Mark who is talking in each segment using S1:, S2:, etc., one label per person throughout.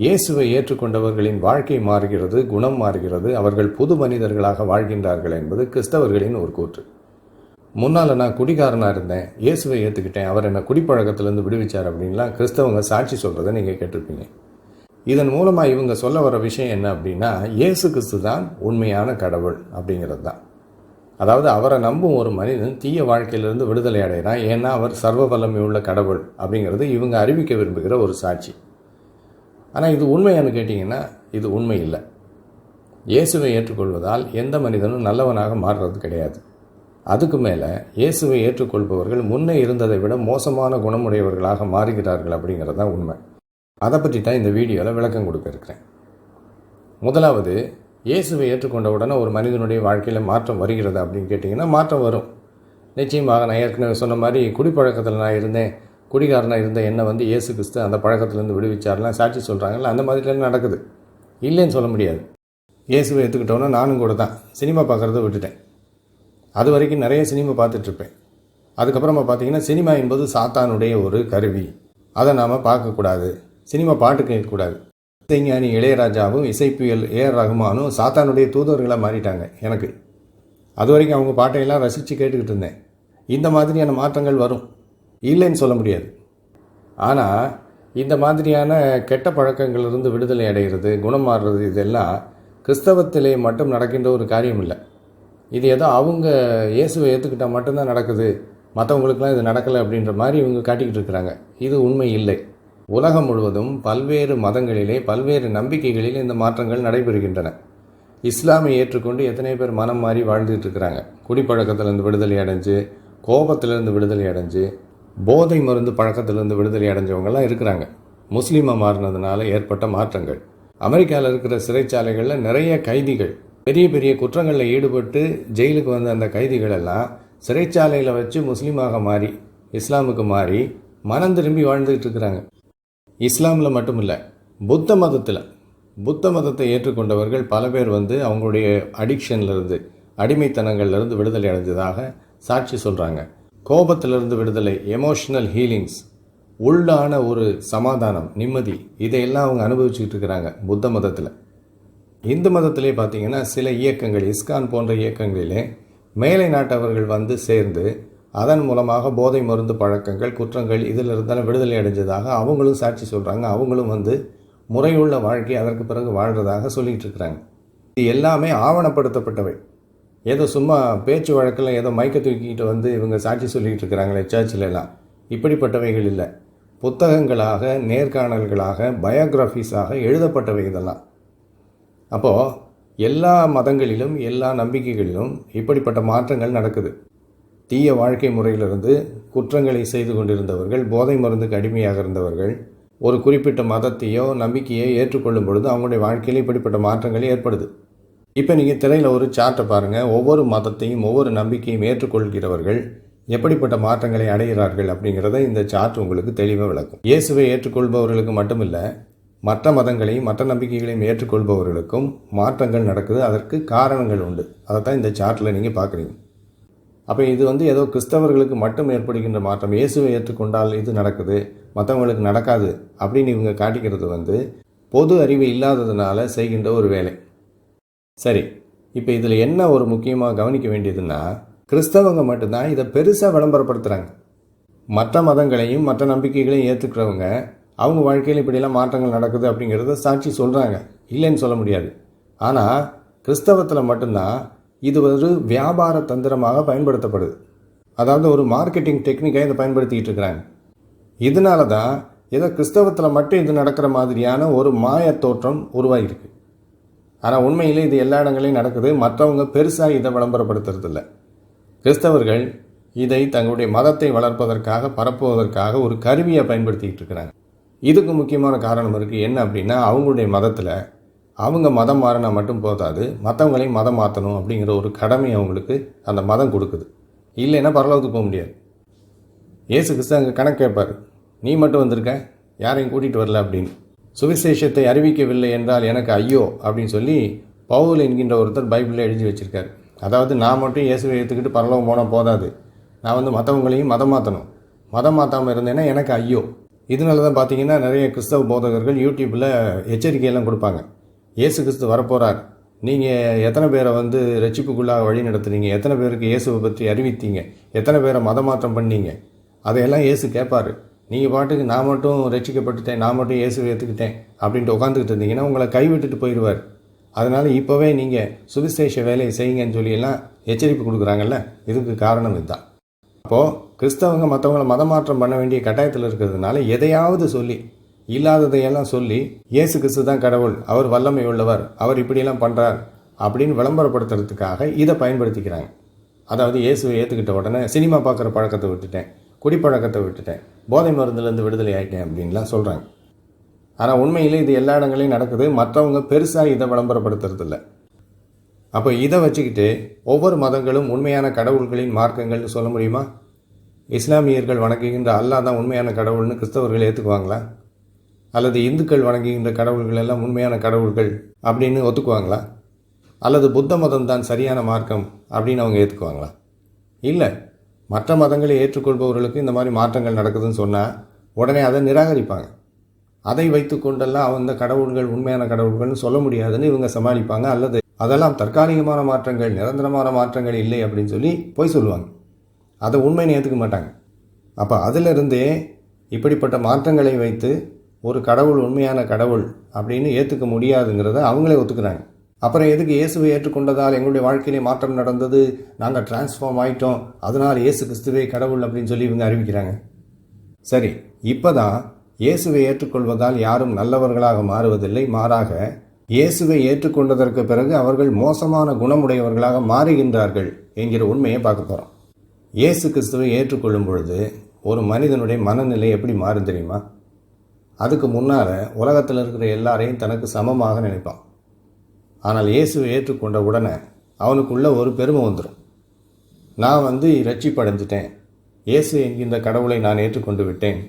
S1: இயேசுவை ஏற்றுக்கொண்டவர்களின் வாழ்க்கை மாறுகிறது, குணம் மாறுகிறது, அவர்கள் புது மனிதர்களாக வாழ்கின்றார்கள் என்பது கிறிஸ்தவர்களின் ஒரு கூற்று. முன்னால் நான் குடிகாரனாக இருந்தேன், இயேசுவை ஏற்றுக்கிட்டேன், அவர் என்னை குடிப்பழக்கத்திலேருந்து விடுவிச்சார் அப்படின்லாம் கிறிஸ்தவங்க சாட்சி சொல்கிறத நீங்கள் கேட்டிருப்பீங்க. இதன் மூலமாக இவங்க சொல்ல வர விஷயம் என்ன அப்படின்னா, இயேசு கிறிஸ்து தான் உண்மையான கடவுள் அப்படிங்கிறது தான். அதாவது அவரை நம்பும் ஒரு மனிதன் தீய வாழ்க்கையிலிருந்து விடுதலை அடைகிறான், ஏன்னா அவர் சர்வ வல்லமை உள்ள கடவுள் அப்படிங்கிறது இவங்க அறிவிக்க விரும்புகிற ஒரு சாட்சி. ஆனால் இது உண்மையானு கேட்டிங்கன்னா இது உண்மை இல்லை. இயேசுவை ஏற்றுக்கொள்வதால் எந்த மனிதனும் நல்லவனாக மாறுறது கிடையாது. அதுக்கு மேலே இயேசுவை ஏற்றுக்கொள்பவர்கள் முன்னே இருந்ததை விட மோசமான குணமுடையவர்களாக மாறுகிறார்கள் அப்படிங்கிறது தான் உண்மை. அதை பற்றி தான் இந்த வீடியோவில் விளக்கம் கொடுக்க இருக்கிறேன். முதலாவது, இயேசுவை ஏற்றுக்கொண்ட உடனே ஒரு மனிதனுடைய வாழ்க்கையில் மாற்றம் வருகிறது அப்படின்னு கேட்டிங்கன்னா மாற்றம் வரும். நிச்சயமாக நான் ஏற்கனவே சொன்ன மாதிரி குடிப்பழக்கத்தில் நான் இருந்தேன், குடிகாரனாக இருந்த என்னை இயேசு கிறிஸ்து அந்த பழக்கத்திலேருந்து விடுவிச்சார்லாம் சாட்சி சொல்கிறாங்கல்ல, அந்த மாதிரிலாம் நடக்குது, இல்லைன்னு சொல்ல முடியாது. இயேசுவை ஏற்றுக்கிட்டோன்னா நானும் கூட தான் சினிமா பார்க்குறத விட்டுட்டேன். அது வரைக்கும் நிறைய சினிமா பார்த்துட்ருப்பேன். அதுக்கப்புறமா பார்த்தீங்கன்னா சினிமா என்பது சாத்தானுடைய ஒரு கருவி, அதை நாம் பார்க்கக்கூடாது, சினிமா பாட்டு கேட்கக்கூடாது. இசைஞானி இளையராஜாவும் இசைப்புயல் ஏஆர் ரஹ்மானும் சாத்தானுடைய தூதர்களாக மாறிட்டாங்க எனக்கு. அது வரைக்கும் அவங்க பாட்டையெல்லாம் ரசித்து கேட்டுக்கிட்டு இருந்தேன். இந்த மாதிரியான மாற்றங்கள் வரும், இல்லைன்னு சொல்ல முடியாது. ஆனால் இந்த மாதிரியான கெட்ட பழக்கங்களிலிருந்து விடுதலை அடைகிறது, குணம் மாறுறது, இதெல்லாம் கிறிஸ்தவத்திலே மட்டும் நடக்கின்ற ஒரு காரியம் இல்லை. இது ஏதோ அவங்க இயேசுவை ஏற்றுக்கிட்டால் மட்டும்தான் நடக்குது, மற்றவங்களுக்குலாம் இது நடக்கலை அப்படின்ற மாதிரி இவங்க காட்டிக்கிட்டு இருக்கிறாங்க. இது உண்மை இல்லை. உலகம் முழுவதும் பல்வேறு மதங்களிலே பல்வேறு நம்பிக்கைகளில் இந்த மாற்றங்கள் நடைபெறுகின்றன. இஸ்லாமை ஏற்றுக்கொண்டு எத்தனை பேர் மனம் மாறி வாழ்ந்துட்டு இருக்கிறாங்க. குடிப்பழக்கத்திலிருந்து விடுதலை அடைஞ்சு, கோபத்திலிருந்து விடுதலை அடைஞ்சு, போதை மருந்து பழக்கத்திலிருந்து விடுதலை அடைஞ்சவங்கெல்லாம் இருக்கிறாங்க. முஸ்லீமாக மாறினதுனால ஏற்பட்ட மாற்றங்கள். அமெரிக்காவில் இருக்கிற சிறைச்சாலைகளில் நிறைய கைதிகள் பெரிய பெரிய குற்றங்களில் ஈடுபட்டு ஜெயிலுக்கு வந்த அந்த கைதிகள் எல்லாம் சிறைச்சாலையில் வச்சு முஸ்லீமாக மாறி இஸ்லாமுக்கு மாறி மனம் திரும்பி வாழ்ந்துகிட்டு இருக்கிறாங்க. இஸ்லாமில் மட்டும் இல்லை, புத்த மதத்தை ஏற்றுக்கொண்டவர்கள் பல பேர் அவங்களுடைய அடிக்ஷன்லேருந்து, அடிமைத்தனங்கள்லேருந்து விடுதலை அடைஞ்சதாக சாட்சி சொல்கிறாங்க. கோபத்திலிருந்து விடுதலை, எமோஷனல் ஹீலிங்ஸ், உள்ளான ஒரு சமாதானம், நிம்மதி, இதையெல்லாம் அவங்க அனுபவிச்சுக்கிட்டு இருக்கிறாங்க புத்த மதத்தில். இந்து மதத்திலே பார்த்தீங்கன்னா சில இயக்கங்கள், இஸ்கான் போன்ற இயக்கங்களிலே மேலை நாட்டவர்கள் சேர்ந்து அதன் மூலமாக போதை மருந்து பழக்கங்கள், குற்றங்கள் இதில் இருந்தாலும் விடுதலை அடைஞ்சதாக அவங்களும் சாட்சி சொல்கிறாங்க. அவங்களும் முறையுள்ள வாழ்க்கை அதற்கு பிறகு வாழ்கிறதாக சொல்லிகிட்டு இருக்கிறாங்க. இது எல்லாமே ஆவணப்படுத்தப்பட்டவை. ஏதோ சும்மா பேச்சு வழக்கில் ஏதோ மைக்க தூக்கிட்டு இவங்க சாட்சி சொல்லிகிட்டு இருக்கிறாங்களே சர்ச்சிலெல்லாம், இப்படிப்பட்டவைகள் இல்லை. புத்தகங்களாக, நேர்காணல்களாக, பயோகிராஃபிஸாக எழுதப்பட்டவை இதெல்லாம். அப்போது எல்லா மதங்களிலும் எல்லா நம்பிக்கைகளிலும் இப்படிப்பட்ட மாற்றங்கள் நடக்குது. தீய வாழ்க்கை முறையிலிருந்து குற்றங்களை செய்து கொண்டிருந்தவர்கள், போதை மருந்துக்கு அடிமையாக இருந்தவர்கள் ஒரு குறிப்பிட்ட மதத்தையோ நம்பிக்கையோ ஏற்றுக்கொள்ளும் பொழுது அவங்களுடைய வாழ்க்கையில் இப்படிப்பட்ட மாற்றங்கள் ஏற்படுது. இப்போ நீங்கள் திரையில் ஒரு சார்ட்டை பாருங்கள். ஒவ்வொரு மதத்தையும் ஒவ்வொரு நம்பிக்கையும் ஏற்றுக்கொள்கிறவர்கள் எப்படிப்பட்ட மாற்றங்களை அடைகிறார்கள் அப்படிங்கிறத இந்த சார்ட் உங்களுக்கு தெளிவாக விளக்கும். இயேசுவை ஏற்றுக்கொள்பவர்களுக்கு மட்டுமில்லை, மற்ற மதங்களையும் மற்ற நம்பிக்கைகளையும் ஏற்றுக்கொள்பவர்களுக்கும் மாற்றங்கள் நடக்குது. அதற்கு காரணங்கள் உண்டு. அதை தான் இந்த சார்ட்டில் நீங்கள் பார்க்குறீங்க. அப்போ இது ஏதோ கிறிஸ்தவர்களுக்கு மட்டும் ஏற்படுகின்ற மாற்றம், இயேசுவை ஏற்றுக்கொண்டால் இது நடக்குது, மற்றவங்களுக்கு நடக்காது அப்படின்னு இவங்க காட்டிக்கிறது பொது அறிவு இல்லாததுனால செய்கின்ற ஒரு வேலை. சரி, இப்போ இதில் என்ன ஒரு முக்கியமாக கவனிக்க வேண்டியதுன்னா, கிறிஸ்தவங்க மட்டும்தான் இதை பெருசாக விளம்பரப்படுத்துகிறாங்க. மற்ற மதங்களையும் மற்ற நம்பிக்கைகளையும் ஏற்றுக்கிறவங்க அவங்க வாழ்க்கையில் இப்படியெல்லாம் மாற்றங்கள் நடக்குது அப்படிங்கிறத சாட்சி சொல்கிறாங்க, இல்லைன்னு சொல்ல முடியாது. ஆனால் கிறிஸ்தவத்தில் மட்டும்தான் இது ஒரு வியாபார தந்திரமாக பயன்படுத்தப்படுது. அதாவது ஒரு மார்க்கெட்டிங் டெக்னிக்காக இதை பயன்படுத்திக்கிட்டு இருக்கிறாங்க. இதனால தான் ஏதோ கிறிஸ்தவத்தில் மட்டும் இது நடக்கிற மாதிரியான ஒரு மாய தோற்றம் உருவாகிருக்கு. ஆனால் உண்மையிலே இது எல்லா இடங்களையும் நடக்குது. மற்றவங்க பெருசாக இதை விளம்பரப்படுத்துறதில்ல. கிறிஸ்தவர்கள் இதை தங்களுடைய மதத்தை வளர்ப்பதற்காக, பரப்புவதற்காக ஒரு கருவியை பயன்படுத்திக்கிட்டு இருக்கிறாங்க. இதுக்கு முக்கியமான காரணம் இருக்குது. என்ன அப்படின்னா, அவங்களுடைய மதத்தில் அவங்க மதம் மாறினா மட்டும் போதாது, மற்றவங்களையும் மதம் மாற்றணும் அப்படிங்கிற ஒரு கடமை அவங்களுக்கு அந்த மதம் கொடுக்குது. இல்லைன்னா பரலோகத்துக்கு போக முடியாது. இயேசு கிறிஸ்து அங்கே கணக்கு கேட்பார், நீ மட்டும் வந்திருக்க, யாரையும் கூட்டிகிட்டு வரல அப்படின்னு. சுவிசேஷத்தை அறிவிக்கவில்லை என்றால் எனக்கு ஐயோ அப்படின்னு சொல்லி பவுல் என்கின்ற ஒருத்தர் பைபிளில் எழுதி வச்சிருக்காரு. அதாவது நான் மட்டும் இயேசுவை ஏற்றுக்கிட்டு பரலோகம் போனால் போதாது, நான் மற்றவங்களையும் மதம் மாற்றணும். மதம் மாற்றாமல் இருந்தேன்னா எனக்கு ஐயோ. இதனால தான் பார்த்தீங்கன்னா நிறைய கிறிஸ்தவ போதகர்கள் யூடியூப்பில் எச்சரிக்கையெல்லாம் கொடுப்பாங்க. இயேசு கிறிஸ்து வரப்போகிறார், நீங்கள் எத்தனை பேரை ரட்சிப்புக்குள்ளாக வழி நடத்துனீங்க, எத்தனை பேருக்கு இயேசுவை பற்றி அறிவித்தீங்க, எத்தனை பேரை மதமாற்றம் பண்ணீங்க, அதையெல்லாம் இயேசு கேட்பார். நீங்கள் பாட்டுக்கு நான் மட்டும் ரட்சிக்கப்பட்டுட்டேன், நான் மட்டும் இயேசுவை ஏற்றுக்கிட்டேன் அப்படின்ட்டு உட்காந்துக்கிட்டு இருந்தீங்கன்னா உங்களை கைவிட்டுட்டு போயிடுவார். அதனால் இப்போவே நீங்கள் சுவிசேஷ வேலையை செய்யுங்கன்னு சொல்லியெல்லாம் எச்சரிப்பு கொடுக்குறாங்கல்ல, இதுக்கு காரணம் இதுதான். அப்போது கிறிஸ்தவங்க மற்றவங்களை மதமாற்றம் பண்ண வேண்டிய கட்டாயத்தில் இருக்கிறதுனால எதையாவது சொல்லி, இல்லாததையெல்லாம் சொல்லி இயேசு கிறிஸ்து தான் கடவுள், அவர் வல்லமை உள்ளவர், அவர் இப்படியெல்லாம் பண்ணுறார் அப்படின்னு விளம்பரப்படுத்துறதுக்காக இதை பயன்படுத்திக்கிறாங்க. அதாவது இயேசுவை ஏற்றுக்கிட்ட உடனே சினிமா பார்க்குற பழக்கத்தை விட்டுட்டேன், குடிப்பழக்கத்தை விட்டுட்டேன், போதை மருந்துலேருந்து விடுதலை ஆகிட்டேன் அப்படின்லாம் சொல்கிறாங்க. ஆனால் உண்மையிலே இது எல்லா இடங்களையும் நடக்குது. மற்றவங்க பெருசாக இதை விளம்பரப்படுத்துறதில்ல. அப்போ இதை வச்சுக்கிட்டு ஒவ்வொரு மதங்களும் உண்மையான கடவுள்களின் மார்க்கங்கள்னு சொல்ல முடியுமா? இஸ்லாமியர்கள் வணங்குகின்ற அல்லாஹ் தான் உண்மையான கடவுள்னு கிறிஸ்தவர்கள் ஏற்றுக்குவாங்களா? அல்லது இந்துக்கள் வணங்குகின்ற கடவுள்கள் எல்லாம் உண்மையான கடவுள்கள் அப்படின்னு ஒத்துக்குவாங்களா? அல்லது புத்த மதம் தான் சரியான மார்க்கம் அப்படின்னு அவங்க ஏற்றுக்குவாங்களா? இல்லை. மற்ற மதங்களை ஏற்றுக்கொள்பவர்களுக்கு இந்த மாதிரி மாற்றங்கள் நடக்குதுன்னு சொன்னால் உடனே அதை நிராகரிப்பாங்க. அதை வைத்து கொண்டெல்லாம் அந்த கடவுள்கள் உண்மையான கடவுள்கள்னு சொல்ல முடியாதுன்னு இவங்க சமாளிப்பாங்க. அல்லது அதெல்லாம் தற்காலிகமான மாற்றங்கள், நிரந்தரமான மாற்றங்கள் இல்லை அப்படின்னு சொல்லி போய் சொல்லுவாங்க. அதை உண்மைன்னு ஏற்றுக்க மாட்டாங்க. அப்போ அதிலிருந்தே இப்படிப்பட்ட மாற்றங்களை வைத்து ஒரு கடவுள் உண்மையான கடவுள் அப்படின்னு ஏற்றுக்க முடியாதுங்கிறத அவங்களே ஒத்துக்கிறாங்க. அப்புறம் எதுக்கு இயேசுவை ஏற்றுக்கொண்டதால் எங்களுடைய வாழ்க்கையிலே மாற்றம் நடந்தது, நாங்கள் டிரான்ஸ்ஃபார்ம் ஆகிட்டோம், அதனால் இயேசு கிறிஸ்துவே கடவுள் அப்படின்னு சொல்லி இவங்க அறிவிக்கிறாங்க. சரி, இப்போ தான் இயேசுவை ஏற்றுக்கொள்வதால் யாரும் நல்லவர்களாக மாறுவதில்லை, மாறாக இயேசுவை ஏற்றுக்கொண்டதற்கு பிறகு அவர்கள் மோசமான குணமுடையவர்களாக மாறுகின்றார்கள் என்கிற உண்மையை பார்க்க போகிறோம். இயேசு கிறிஸ்துவை ஏற்றுக்கொள்ளும் பொழுது ஒரு மனிதனுடைய மனநிலை எப்படி மாறும் தெரியுமா? அதுக்கு முன்னால் உலகத்தில் இருக்கிற எல்லாரையும் தனக்கு சமமாக நினைப்பான். ஆனால் இயேசுவை ஏற்றுக்கொண்ட உடனே அவனுக்குள்ள ஒரு பெருமை வந்துடும். நான் ரட்சிப்படைஞ்சிட்டேன், இயேசு என்கின்ற கடவுளை நான் ஏற்றுக்கொண்டு விட்டேன்,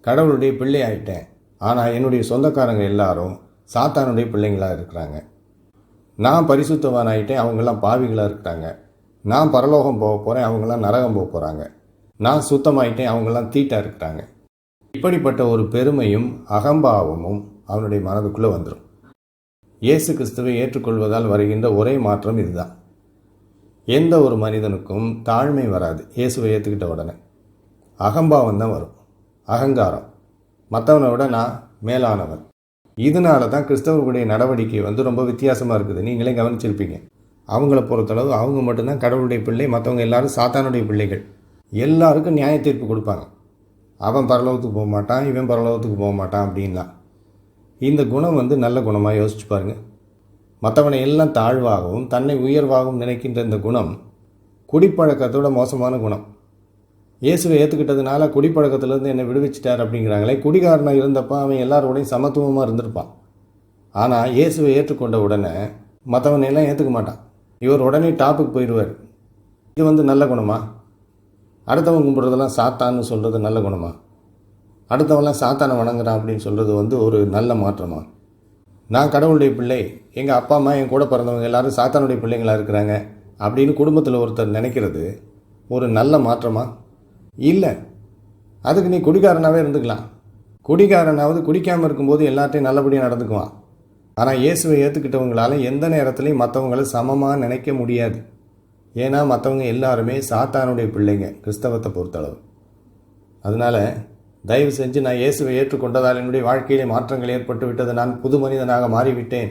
S1: கடவுளுடைய பிள்ளை ஆகிட்டேன். ஆனால் என்னுடைய சொந்தக்காரங்க எல்லாரும் சாத்தானுடைய பிள்ளைங்களாக இருக்கிறாங்க. நான் பரிசுத்தவான் ஆகிட்டேன், அவங்கெல்லாம் பாவிகளாக இருக்கிறாங்க. நான் பரலோகம் போக போகிறேன், அவங்கெல்லாம் நரகம் போக போகிறாங்க. நான் சுத்தமாயிட்டேன், அவங்கெல்லாம் தீட்டாக இருக்கிறாங்க. இப்படிப்பட்ட ஒரு பெருமையும் அகம்பாவமும் அவனுடைய மனதுக்குள்ளே வந்துடும். இயேசு கிறிஸ்துவை ஏற்றுக்கொள்வதால் வருகின்ற ஒரே மாற்றம் இதுதான். எந்த ஒரு மனிதனுக்கும் தாழ்மை வராது. இயேசுவை ஏற்றுக்கிட்ட உடனே அகம்பாவம் தான் வரும், அகங்காரம், மற்றவனை விட நான் மேலானவன். இதனால தான் கிறிஸ்தவர்களுடைய நடவடிக்கை ரொம்ப வித்தியாசமாக இருக்குது. நீங்களே கவனிச்சிருப்பீங்க. அவங்கள பொறுத்தளவு அவங்க மட்டும்தான் கடவுளுடைய பிள்ளை, மற்றவங்க எல்லாரும் சாத்தானுடைய பிள்ளைகள். எல்லாருக்கும் நியாய தீர்ப்பு கொடுப்பாங்க. அவன் பரலோகத்துக்கு போக மாட்டான், இவன் பரலோகத்துக்கு போக மாட்டான் அப்படின்லாம். இந்த குணம் நல்ல குணமாக யோசிச்சு பாருங்கள். மற்றவனை எல்லாம் தாழ்வாகவும் தன்னை உயர்வாகவும் நினைக்கின்ற இந்த குணம் குடிப்பழக்கத்தோட மோசமான குணம். இயேசுவை ஏற்றுக்கிட்டதுனால குடிப்பழக்கத்திலேருந்து என்னை விடுவிச்சிட்டார் அப்படிங்கிறாங்களே. குடிகாரனாக இருந்தப்போ அவன் எல்லாரோடையும் சமத்துவமாக இருந்திருப்பான். ஆனால் இயேசுவை ஏற்றுக்கொண்ட உடனே மற்றவனை எல்லாம் ஏற்றுக்க மாட்டான். இவர் உடனே டாப்புக்கு போயிடுவார். இது நல்ல குணமா? அடுத்தவன் கும்பிட்றதெல்லாம் சாத்தான்னு சொல்கிறது நல்ல குணமா? அடுத்தவன்லாம் சாத்தானை வணங்குறான் அப்படின்னு சொல்கிறது ஒரு நல்ல மாற்றமா? நான் கடவுளுடைய பிள்ளை, எங்கள் அப்பா அம்மா என் கூட பிறந்தவங்க எல்லாரும் சாத்தானுடைய பிள்ளைங்களாக இருக்கிறாங்க அப்படின்னு குடும்பத்தில் ஒருத்தர் நினைக்கிறது ஒரு நல்ல மாற்றமா? இல்லை. அதுக்கு நீ குடிகாரனாகவே இருந்துக்கலாம். குடிகாரனாவது குடிக்காமல் இருக்கும்போது எல்லாத்தையும் நல்லபடியாக நடந்துக்குவான். ஆனால் இயேசுவை ஏற்றுக்கிட்டவங்களால எந்த நேரத்துலையும் மற்றவங்களை சமமாக நினைக்க முடியாது. ஏன்னா மற்றவங்க எல்லாருமே சாத்தானுடைய பிள்ளைங்க கிறிஸ்தவத்தை பொறுத்தளவு. அதனால் தயவு செஞ்சு நான் இயேசுவை ஏற்றுக்கொண்டதால் என்னுடைய வாழ்க்கையிலே மாற்றங்கள் ஏற்பட்டு விட்டது, நான் புது மனிதனாக மாறிவிட்டேன்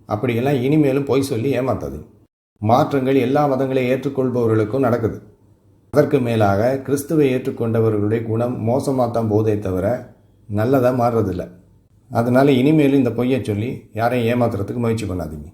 S1: அப்படியெல்லாம் இனிமேலும் பொய் சொல்லி ஏமாத்தாது. மாற்றங்கள் எல்லா மதங்களையும் ஏற்றுக்கொள்பவர்களுக்கும் நடக்குது. அதற்கு மேலாக கிறிஸ்துவை ஏற்றுக்கொண்டவர்களுடைய குணம் மோசமாக தான் போதே தவிர நல்லதாக மாறுறதில்லை. அதனால் இனிமேலும் இந்த பொய்யை சொல்லி யாரையும் ஏமாத்துறதுக்கு முயற்சி பண்ணாதீங்க.